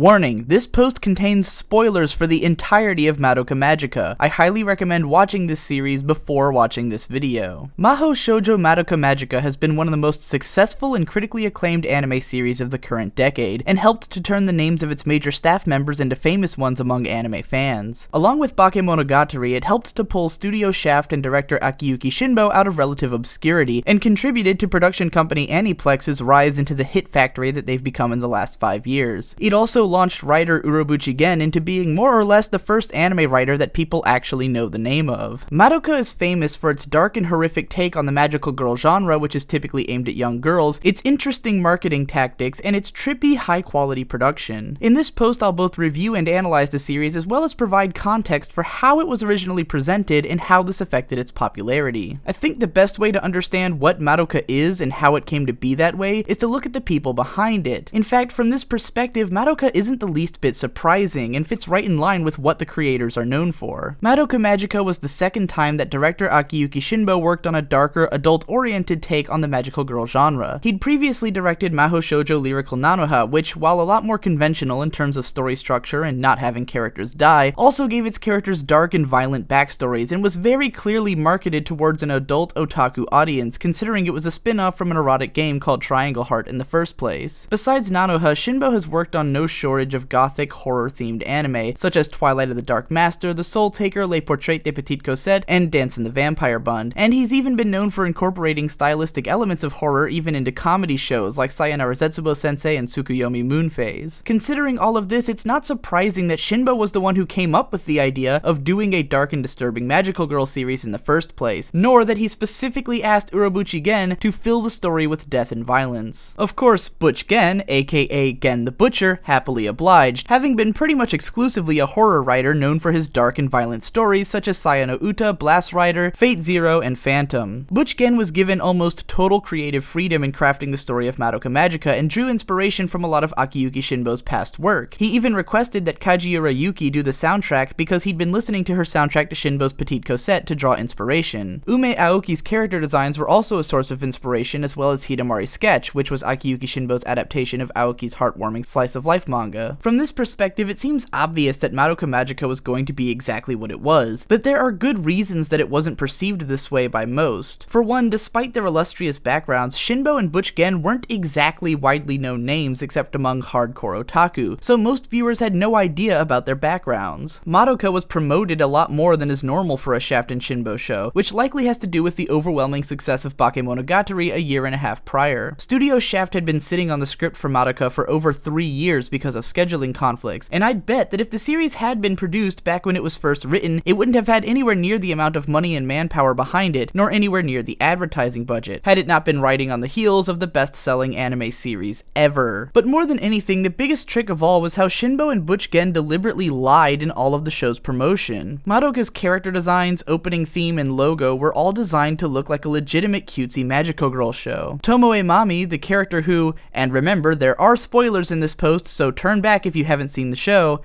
Warning, this post contains spoilers for the entirety of Madoka Magica. I highly recommend watching this series before watching this video. Mahou Shoujo Madoka Magica has been one of the most successful and critically acclaimed anime series of the current decade, and helped to turn the names of its major staff members into famous ones among anime fans. Along with Bakemonogatari, it helped to pull Studio Shaft and director Akiyuki Shinbo out of relative obscurity, and contributed to production company Aniplex's rise into the hit factory that they've become in the last 5 years. It also launched writer Urobuchi Gen into being more or less the first anime writer that people actually know the name of. Madoka is famous for its dark and horrific take on the magical girl genre, which is typically aimed at young girls, its interesting marketing tactics, and its trippy, high-quality production. In this post, I'll both review and analyze the series, as well as provide context for how it was originally presented and how this affected its popularity. I think the best way to understand what Madoka is and how it came to be that way is to look at the people behind it. In fact, from this perspective, Madoka isn't the least bit surprising, and fits right in line with what the creators are known for. Madoka Magica was the second time that director Akiyuki Shinbo worked on a darker, adult-oriented take on the magical girl genre. He'd previously directed Mahou Shoujo Lyrical Nanoha, which, while a lot more conventional in terms of story structure and not having characters die, also gave its characters dark and violent backstories, and was very clearly marketed towards an adult otaku audience, considering it was a spin-off from an erotic game called Triangle Heart in the first place. Besides Nanoha, Shinbo has worked on no shortage of gothic, horror-themed anime, such as Twilight of the Dark Master, The Soul Taker, Les Portraits de Petite Cosette, and Dance in the Vampire Bund, and he's even been known for incorporating stylistic elements of horror even into comedy shows like Sayonara Zetsubo Sensei and Tsukuyomi Moon Phase. Considering all of this, it's not surprising that Shinbo was the one who came up with the idea of doing a dark and disturbing magical girl series in the first place, nor that he specifically asked Urobuchi Gen to fill the story with death and violence. Of course, Butch Gen, aka Gen the Butcher, happily obliged, having been pretty much exclusively a horror writer known for his dark and violent stories such as Sayano Uta, Blast Rider, Fate Zero, and Phantom. Butch Gen was given almost total creative freedom in crafting the story of Madoka Magica, and drew inspiration from a lot of Akiyuki Shinbo's past work. He even requested that Kajiura Yuki do the soundtrack because he'd been listening to her soundtrack to Shinbo's Petite Cosette to draw inspiration. Ume Aoki's character designs were also a source of inspiration, as well as Hidamari's Sketch, which was Akiyuki Shinbo's adaptation of Aoki's heartwarming slice-of-life manga. From this perspective, it seems obvious that Madoka Magica was going to be exactly what it was, but there are good reasons that it wasn't perceived this way by most. For one, despite their illustrious backgrounds, Shinbo and Butch Gen weren't exactly widely known names except among hardcore otaku, so most viewers had no idea about their backgrounds. Madoka was promoted a lot more than is normal for a Shaft and Shinbo show, which likely has to do with the overwhelming success of Bakemonogatari a year and a half prior. Studio Shaft had been sitting on the script for Madoka for over 3 years because of scheduling conflicts, and I'd bet that if the series had been produced back when it was first written, it wouldn't have had anywhere near the amount of money and manpower behind it, nor anywhere near the advertising budget, had it not been riding on the heels of the best-selling anime series ever. But more than anything, the biggest trick of all was how Shinbo and Butch Gen deliberately lied in all of the show's promotion. Madoka's character designs, opening theme, and logo were all designed to look like a legitimate cutesy magical girl show. Tomoe Mami, the character who, and remember, there are spoilers in this post, so turn back if you haven't seen the show,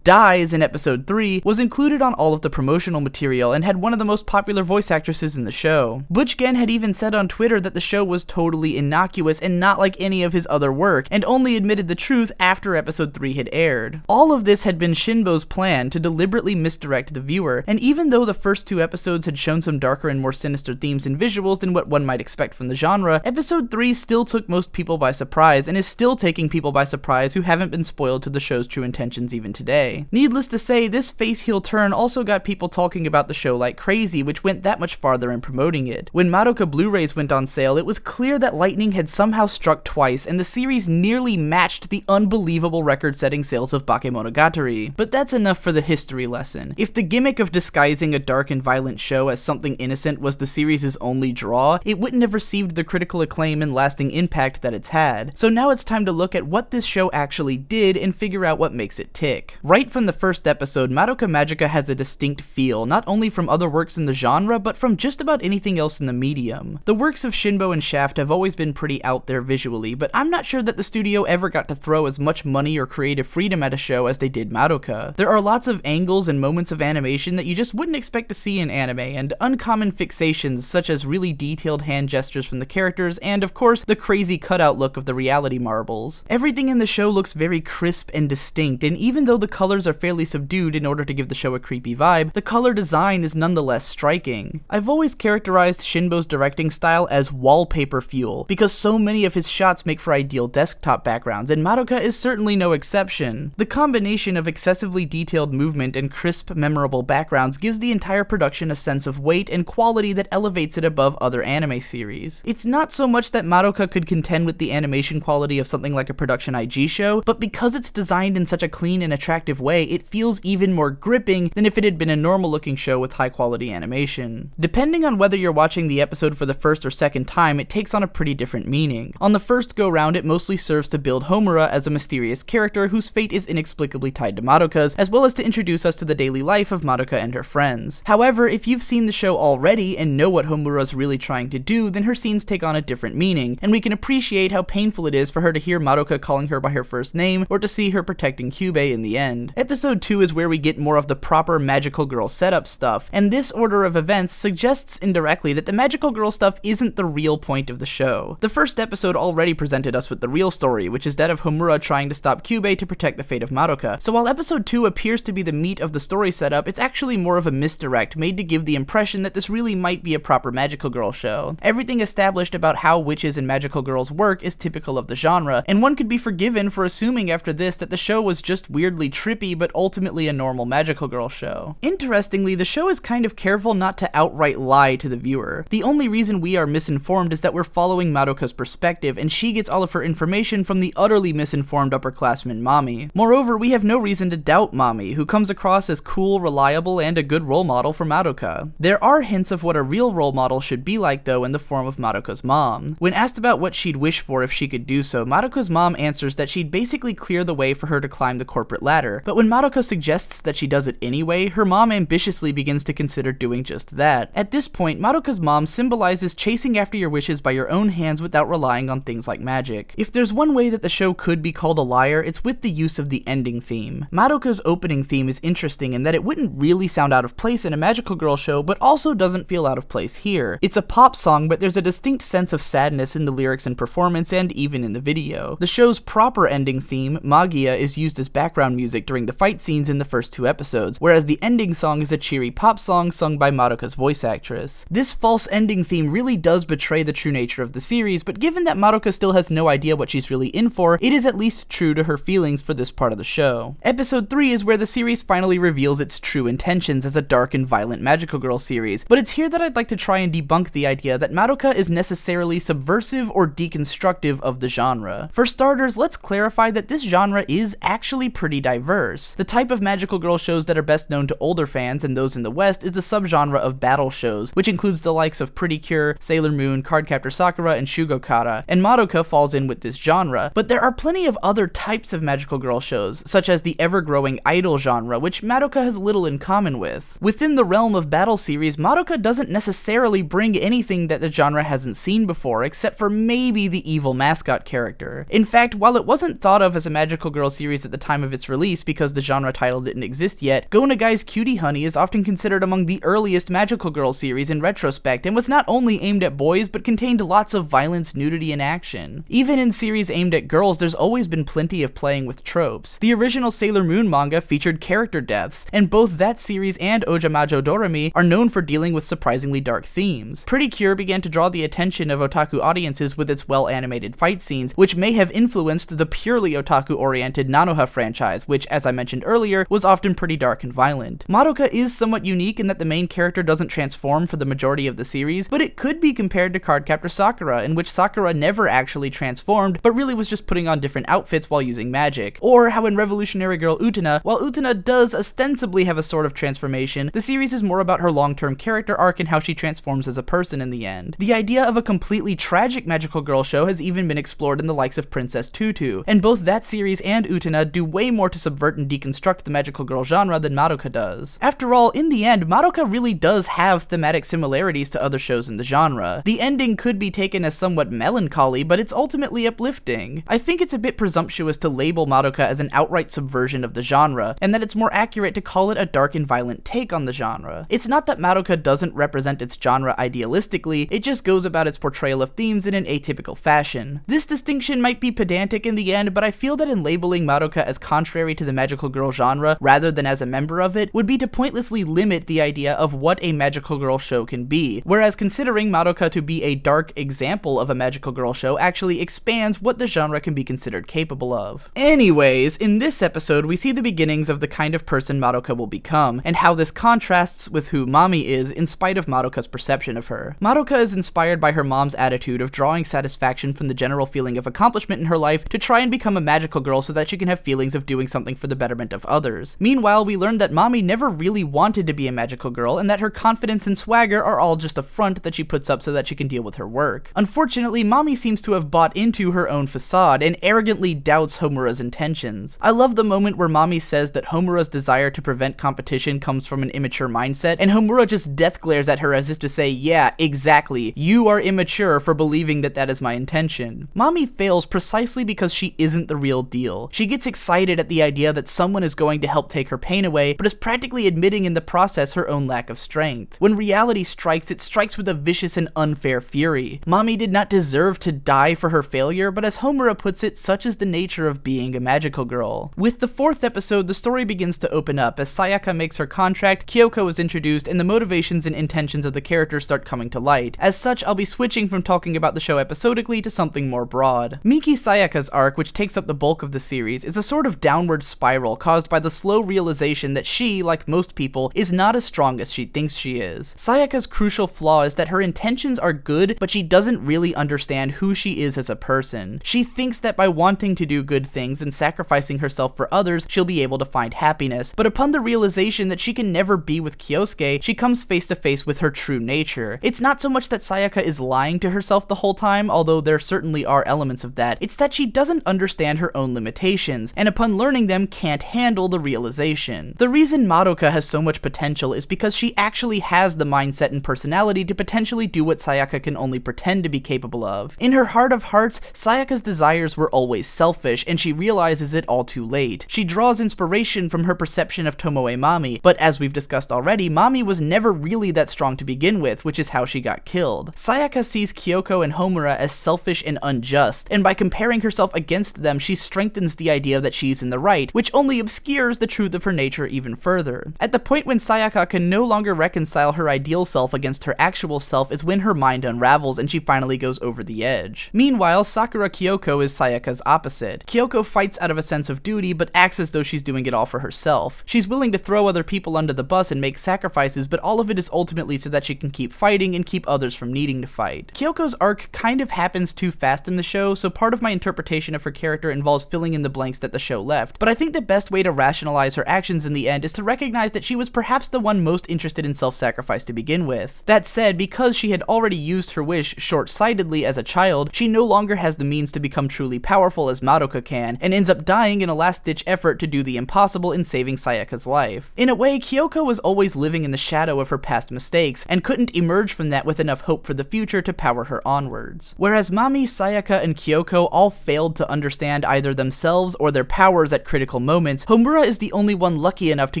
dies in episode 3, was included on all of the promotional material and had one of the most popular voice actresses in the show. Butch Gen had even said on Twitter that the show was totally innocuous and not like any of his other work, and only admitted the truth after episode 3 had aired. All of this had been Shinbo's plan to deliberately misdirect the viewer, and even though the first 2 episodes had shown some darker and more sinister themes and visuals than what one might expect from the genre, episode 3 still took most people by surprise, and is still taking people by surprise who haven't been spoiled to the show's true intentions even today. Needless to say, this face-heel turn also got people talking about the show like crazy, which went that much farther in promoting it. When Madoka Blu-rays went on sale, it was clear that lightning had somehow struck twice, and the series nearly matched the unbelievable record-setting sales of Bakemonogatari. But that's enough for the history lesson. If the gimmick of disguising a dark and violent show as something innocent was the series' only draw, it wouldn't have received the critical acclaim and lasting impact that it's had. So now it's time to look at what this show actually did and figure out what makes it tick. Right from the first episode, Madoka Magica has a distinct feel, not only from other works in the genre, but from just about anything else in the medium. The works of Shinbo and Shaft have always been pretty out there visually, but I'm not sure that the studio ever got to throw as much money or creative freedom at a show as they did Madoka. There are lots of angles and moments of animation that you just wouldn't expect to see in anime, and uncommon fixations such as really detailed hand gestures from the characters, and of course, the crazy cutout look of the reality marbles. Everything in the show looks very crisp and distinct, and even though the colors are fairly subdued in order to give the show a creepy vibe, the color design is nonetheless striking. I've always characterized Shinbo's directing style as wallpaper fuel, because so many of his shots make for ideal desktop backgrounds, and Madoka is certainly no exception. The combination of excessively detailed movement and crisp, memorable backgrounds gives the entire production a sense of weight and quality that elevates it above other anime series. It's not so much that Madoka could contend with the animation quality of something like a production IG show, but because it's designed in such a clean and attractive way, it feels even more gripping than if it had been a normal looking show with high quality animation. Depending on whether you're watching the episode for the first or second time, it takes on a pretty different meaning. On the first go round, it mostly serves to build Homura as a mysterious character whose fate is inexplicably tied to Madoka's, as well as to introduce us to the daily life of Madoka and her friends. However, if you've seen the show already and know what Homura's really trying to do, then her scenes take on a different meaning, and we can appreciate how painful it is for her to hear Madoka calling her by her first name, or to see her protecting Kyubey in the end. Episode 2 is where we get more of the proper magical girl setup stuff, and this order of events suggests indirectly that the magical girl stuff isn't the real point of the show. The first episode already presented us with the real story, which is that of Homura trying to stop Kyubey to protect the fate of Madoka. So while episode 2 appears to be the meat of the story setup, it's actually more of a misdirect made to give the impression that this really might be a proper magical girl show. Everything established about how witches and magical girls work is typical of the genre, and one could be forgiven for assuming after this that the show was just weirdly trippy but ultimately a normal magical girl show. Interestingly, the show is kind of careful not to outright lie to the viewer. The only reason we are misinformed is that we're following Madoka's perspective, and she gets all of her information from the utterly misinformed upperclassman Mami. Moreover, we have no reason to doubt Mami, who comes across as cool, reliable, and a good role model for Madoka. There are hints of what a real role model should be like though in the form of Madoka's mom. When asked about what she'd wish for if she could do so, Madoka's mom answers that she'd basically clear the way for her to climb the corporate ladder, but when Madoka suggests that she does it anyway, her mom ambitiously begins to consider doing just that. At this point, Madoka's mom symbolizes chasing after your wishes by your own hands without relying on things like magic. If there's one way that the show could be called a liar, it's with the use of the ending theme. Madoka's opening theme is interesting in that it wouldn't really sound out of place in a magical girl show, but also doesn't feel out of place here. It's a pop song, but there's a distinct sense of sadness in the lyrics and performance, and even in the video. The show's proper ending theme, Magia, is used as background music during the fight scenes in the first 2 episodes, whereas the ending song is a cheery pop song sung by Madoka's voice actress. This false ending theme really does betray the true nature of the series, but given that Madoka still has no idea what she's really in for, it is at least true to her feelings for this part of the show. Episode 3 is where the series finally reveals its true intentions as a dark and violent magical girl series, but it's here that I'd like to try and debunk the idea that Madoka is necessarily subversive or deconstructive of the genre. For starters, let's clarify that this genre is actually pretty diverse. The type of magical girl shows that are best known to older fans and those in the West is the subgenre of battle shows, which includes the likes of Pretty Cure, Sailor Moon, Cardcaptor Sakura, and Shugokata, and Madoka falls in with this genre. But there are plenty of other types of magical girl shows, such as the ever-growing idol genre, which Madoka has little in common with. Within the realm of battle series, Madoka doesn't necessarily bring anything that the genre hasn't seen before, except for maybe the evil mascot character. In fact, while it wasn't thought of as a magical girl series at the time of its release because the genre title didn't exist yet, Go Nagai's Cutie Honey is often considered among the earliest magical girl series in retrospect, and was not only aimed at boys, but contained lots of violence, nudity, and action. Even in series aimed at girls, there's always been plenty of playing with tropes. The original Sailor Moon manga featured character deaths, and both that series and Ojamajo Doremi are known for dealing with surprisingly dark themes. Pretty Cure began to draw the attention of otaku audiences with its well-animated fight scenes, which may have influenced the purely otaku-oriented Nanoha franchise, which, as I mentioned earlier, was often pretty dark and violent. Madoka is somewhat unique in that the main character doesn't transform for the majority of the series, but it could be compared to Cardcaptor Sakura, in which Sakura never actually transformed, but really was just putting on different outfits while using magic. Or how in Revolutionary Girl Utena, while Utena does ostensibly have a sort of transformation, the series is more about her long-term character arc and how she transforms as a person in the end. The idea of a completely tragic magical girl show has even been explored in the likes of Princess Tutu, and both that series and Utena do way more to subvert and deconstruct the magical girl genre than Madoka does. After all, in the end, Madoka really does have thematic similarities to other shows in the genre. The ending could be taken as somewhat melancholy, but it's ultimately uplifting. I think it's a bit presumptuous to label Madoka as an outright subversion of the genre, and that it's more accurate to call it a dark and violent take on the genre. It's not that Madoka doesn't represent its genre idealistically, it just goes about its portrayal of themes in an atypical fashion. This distinction might be pedantic in the end, but I feel that in labeling Madoka as contrary to the magical girl genre, rather than as a member of it, would be to pointlessly limit the idea of what a magical girl show can be, whereas considering Madoka to be a dark example of a magical girl show actually expands what the genre can be considered capable of. Anyways, in this episode, we see the beginnings of the kind of person Madoka will become, and how this contrasts with who Mami is in spite of Madoka's perception of her. Madoka is inspired by her mom's attitude of drawing satisfaction from the general feeling of accomplishment in her life to try and become a magical girl so that she can have feelings of doing something for the betterment of others. Meanwhile, we learn that Mami never really wanted to be a magical girl, and that her confidence and swagger are all just a front that she puts up so that she can deal with her work. Unfortunately, Mami seems to have bought into her own facade and arrogantly doubts Homura's intentions. I love the moment where Mami says that Homura's desire to prevent competition comes from an immature mindset, and Homura just death glares at her as if to say, yeah, exactly, you are immature for believing that that is my intention. Mami fails precisely because she isn't the real deal. She gets excited at the idea that someone is going to help take her pain away, but is practically admitting in the process her own lack of strength. When reality strikes, it strikes with a vicious and unfair fury. Mami did not deserve to die for her failure, but as Homura puts it, such is the nature of being a magical girl. With the 4th episode, the story begins to open up as Sayaka makes her contract, Kyoko is introduced, and the motivations and intentions of the characters start coming to light. As such, I'll be switching from talking about the show episodically to something more broad. Miki Sayaka's arc, which takes up the bulk of the series, is a sort of downward spiral caused by the slow realization that she, like most people, is not as strong as she thinks she is. Sayaka's crucial flaw is that her intentions are good, but she doesn't really understand who she is as a person. She thinks that by wanting to do good things and sacrificing herself for others, she'll be able to find happiness, but upon the realization that she can never be with Kyosuke, she comes face to face with her true nature. It's not so much that Sayaka is lying to herself the whole time, although there certainly are elements of that, it's that she doesn't understand her own limitations, and upon learning them can't handle the realization. The reason Madoka has so much potential is because she actually has the mindset and personality to potentially do what Sayaka can only pretend to be capable of. In her heart of hearts, Sayaka's desires were always selfish, and she realizes it all too late. She draws inspiration from her perception of Tomoe Mami, but as we've discussed already, Mami was never really that strong to begin with, which is how she got killed. Sayaka sees Kyoko and Homura as selfish and unjust, and by comparing herself against them, she strengthens the idea that she's in the right, which only obscures the truth of her nature even further. At the point when Sayaka can no longer reconcile her ideal self against her actual self is when her mind unravels and she finally goes over the edge. Meanwhile, Sakura Kyoko is Sayaka's opposite. Kyoko fights out of a sense of duty, but acts as though she's doing it all for herself. She's willing to throw other people under the bus and make sacrifices, but all of it is ultimately so that she can keep fighting and keep others from needing to fight. Kyoko's arc kind of happens too fast in the show, so part of my interpretation of her character involves filling in the blanks that the show left, but I think the best way to rationalize her actions in the end is to recognize that she was perhaps the one most interested in self-sacrifice to begin with. That said, because she had already used her wish short-sightedly as a child, she no longer has the means to become truly powerful as Madoka can, and ends up dying in a last-ditch effort to do the impossible in saving Sayaka's life. In a way, Kyoko was always living in the shadow of her past mistakes, and couldn't emerge from that with enough hope for the future to power her onwards. Whereas Mami, Sayaka, and Kyoko all failed to understand either themselves or their powers at critical moments, Homura is the only one lucky enough to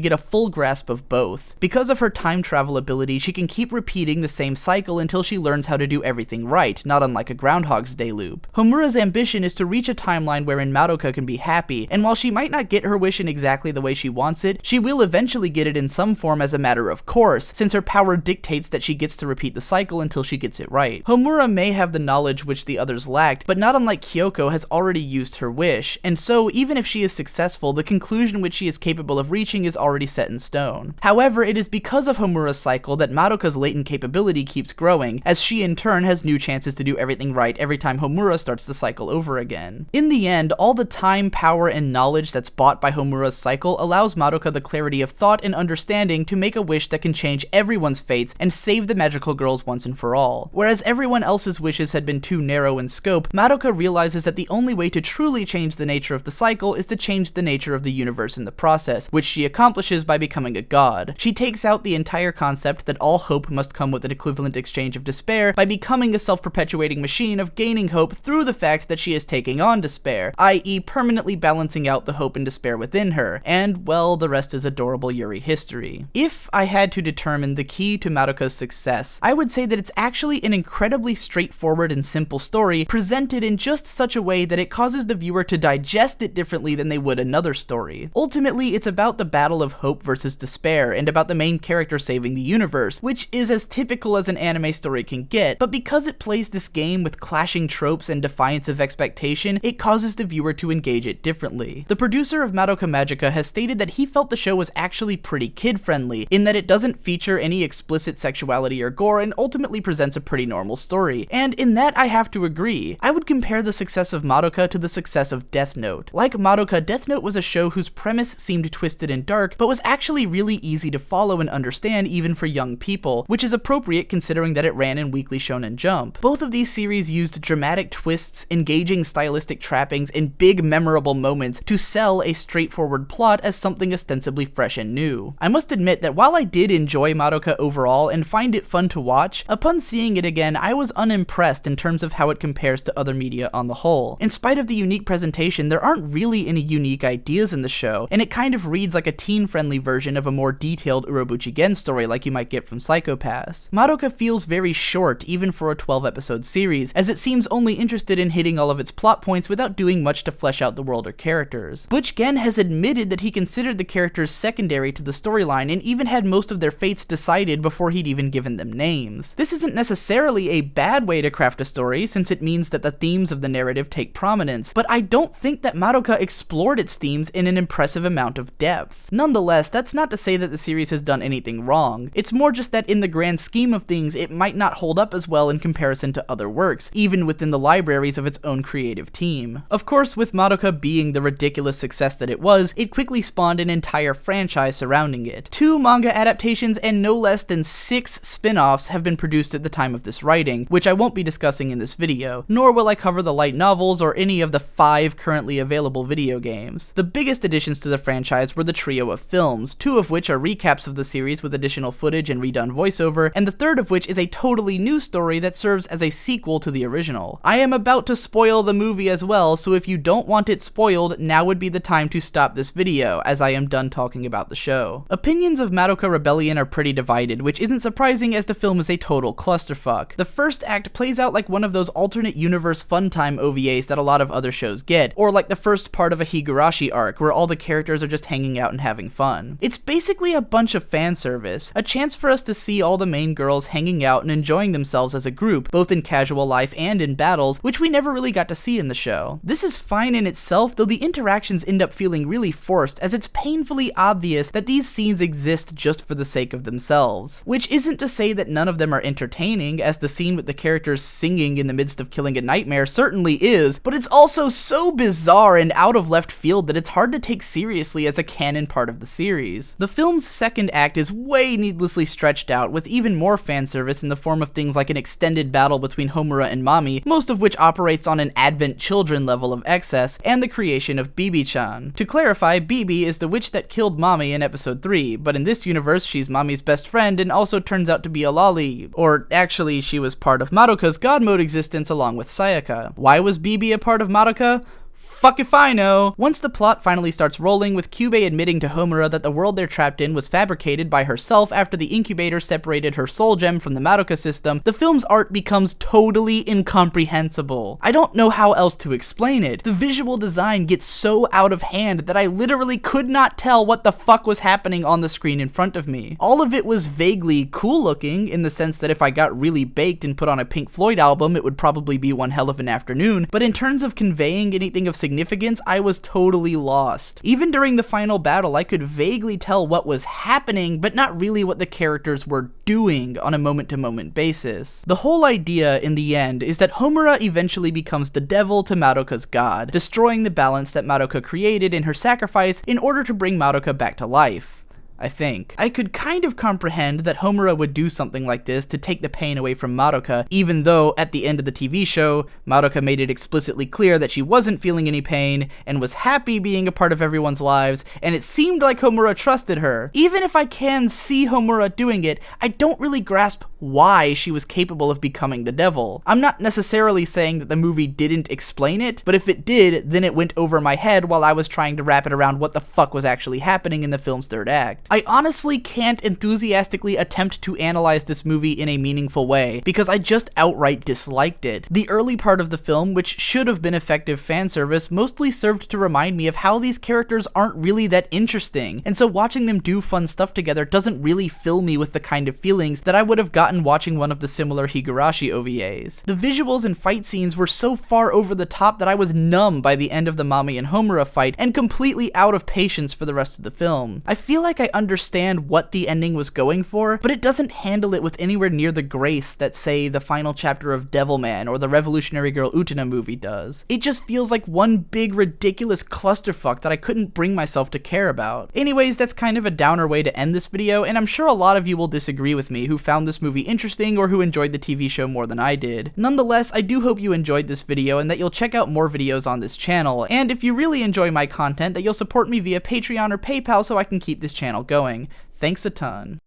get a full grasp of both. Because of her time travel ability, she can keep repeating the same cycle until she learns how to do everything right, not unlike a Groundhog's Day loop. Homura's ambition is to reach a timeline wherein Madoka can be happy, and while she might not get her wish in exactly the way she wants it, she will eventually get it in some form as a matter of course, since her power dictates that she gets to repeat the cycle until she gets it right. Homura may have the knowledge which the others lacked, but not unlike Kyoko has already used her wish, and so even if she is successful, the conclusion which she is capable of reaching is already set in stone. However, it is because of Homura's cycle that Madoka's latent capability keeps growing, as she in turn has new chances to do everything right every time Homura starts the cycle over again. In the end, all the time, power, and knowledge that's bought by Homura's cycle allows Madoka the clarity of thought and understanding to make a wish that can change everyone's fates and save the magical girls once and for all. Whereas everyone else's wishes had been too narrow in scope, Madoka realizes that the only way to truly change the nature of the cycle is to change the nature of the universe in the process, which she accomplishes by becoming a god. She takes out the entire concept that all hope must come with an equivalent exchange of despair by becoming a self-perpetuating machine of gaining hope through the fact that she is taking on despair, i.e. permanently balancing out the hope and despair within her, and, well, the rest is adorable Yuri history. If I had to determine the key to Madoka's success, I would say that it's actually an incredibly straightforward and simple story, presented in just such a way that it causes the viewer to digest it differently than they would another story. Ultimately, it's about the battle of hope versus despair, and about the main character saving the universe, which is as typical as an anime story can get, but because it plays this game with clashing tropes and defiance of expectation, it causes the viewer to engage it differently. The producer of Madoka Magica has stated that he felt the show was actually pretty kid-friendly, in that it doesn't feature any explicit sexuality or gore and ultimately presents a pretty normal story, and in that I have to agree. I would compare the success of Madoka to the success of Death Note. Like Madoka, Death Note was a show whose premise seemed twisted and dark, but was actually really easy to follow and understand even for young people, which is appropriate considering that it ran in Weekly Shonen Jump. Both of these series used dramatic twists, engaging stylistic trappings, and big memorable moments to sell a straightforward plot as something ostensibly fresh and new. I must admit that while I did enjoy Madoka overall and find it fun to watch, upon seeing it again I was unimpressed in terms of how it compares to other media on the whole. In spite of the unique presentation, there aren't really any unique ideas in the show, and it kind of reads like a teen-friendly version of a more detailed Urobuchi Gen story like you might get from Psycho Pass. Madoka feels very short even for a 12-episode series, as it seems only interested in hitting all of its plot points without doing much to flesh out the world or characters. Butch Gen has admitted that he considered the characters secondary to the storyline and even had most of their fates decided before he'd even given them names. This isn't necessarily a bad way to craft a story, since it means that the themes of the narrative take prominence, but I don't think that Madoka explored its themes in an impressive amount of depth. Nonetheless, that's not to say that the series has done anything wrong. It's more just that in the grand scheme of things, it might not hold up as well in comparison to other works, even within the libraries of its own creative team. Of course, with Madoka being the ridiculous success that it was, it quickly spawned an entire franchise surrounding it. 2 manga adaptations and no less than 6 spin-offs have been produced at the time of this writing, which I won't be discussing in this video, nor will I cover the light novels or any of the 5 currently available video games. The biggest additions to the franchise were the trio of films, 2 of which are recaps of the series with additional footage and redone voiceover, and the third of which is a totally new story that serves as a sequel to the original. I am about to spoil the movie as well, so if you don't want it spoiled, now would be the time to stop this video, as I am done talking about the show. Opinions of Madoka Rebellion are pretty divided, which isn't surprising as the film is a total clusterfuck. The first act plays out like one of those alternate universe funtime OVAs that a lot of other shows get, or like the first part of a Higurashi arc, where all the characters are just hanging out and having fun. It's basically a bunch of fan service, a chance for us to see all the main girls hanging out and enjoying themselves as a group, both in casual life and in battles, which we never really got to see in the show. This is fine in itself, though the interactions end up feeling really forced, as it's painfully obvious that these scenes exist just for the sake of themselves. Which isn't to say that none of them are entertaining, as the scene with the characters singing in the midst of killing a nightmare certainly is, but it's also so bizarre and out of left field that it's hard to take seriously as a canon part of the series. The film's second act is way needlessly stretched out, with even more fan service in the form of things like an extended battle between Homura and Mami, most of which operates on an Advent Children level of excess, and the creation of Bibi-chan. To clarify, Bibi is the witch that killed Mami in episode 3, but in this universe she's Mami's best friend and also turns out to be a loli, or actually she was part of Madoka's God Mode existence along with Sayaka. Why was Bibi a part of Madoka? Fuck if I know! Once the plot finally starts rolling, with Kyubey admitting to Homura that the world they're trapped in was fabricated by herself after the incubator separated her soul gem from the Madoka system, the film's art becomes totally incomprehensible. I don't know how else to explain it. The visual design gets so out of hand that I literally could not tell what the fuck was happening on the screen in front of me. All of it was vaguely cool looking, in the sense that if I got really baked and put on a Pink Floyd album, it would probably be one hell of an afternoon, but in terms of conveying anything of significance, I was totally lost. Even during the final battle, I could vaguely tell what was happening, but not really what the characters were doing on a moment-to-moment basis. The whole idea, in the end, is that Homura eventually becomes the devil to Madoka's god, destroying the balance that Madoka created in her sacrifice in order to bring Madoka back to life. I think. I could kind of comprehend that Homura would do something like this to take the pain away from Madoka, even though at the end of the TV show, Madoka made it explicitly clear that she wasn't feeling any pain and was happy being a part of everyone's lives, and it seemed like Homura trusted her. Even if I can see Homura doing it, I don't really grasp why she was capable of becoming the devil. I'm not necessarily saying that the movie didn't explain it, but if it did, then it went over my head while I was trying to wrap it around what the fuck was actually happening in the film's third act. I honestly can't enthusiastically attempt to analyze this movie in a meaningful way, because I just outright disliked it. The early part of the film, which should have been effective fan service, mostly served to remind me of how these characters aren't really that interesting, and so watching them do fun stuff together doesn't really fill me with the kind of feelings that I would have gotten watching one of the similar Higurashi OVAs. The visuals and fight scenes were so far over the top that I was numb by the end of the Mami and Homura fight and completely out of patience for the rest of the film. I feel like I understand what the ending was going for, but it doesn't handle it with anywhere near the grace that, say, the final chapter of Devilman or the Revolutionary Girl Utena movie does. It just feels like one big ridiculous clusterfuck that I couldn't bring myself to care about. Anyways, that's kind of a downer way to end this video, and I'm sure a lot of you will disagree with me who found this movie interesting or who enjoyed the TV show more than I did. Nonetheless, I do hope you enjoyed this video and that you'll check out more videos on this channel, and if you really enjoy my content, that you'll support me via Patreon or PayPal so I can keep this channel going. Thanks a ton.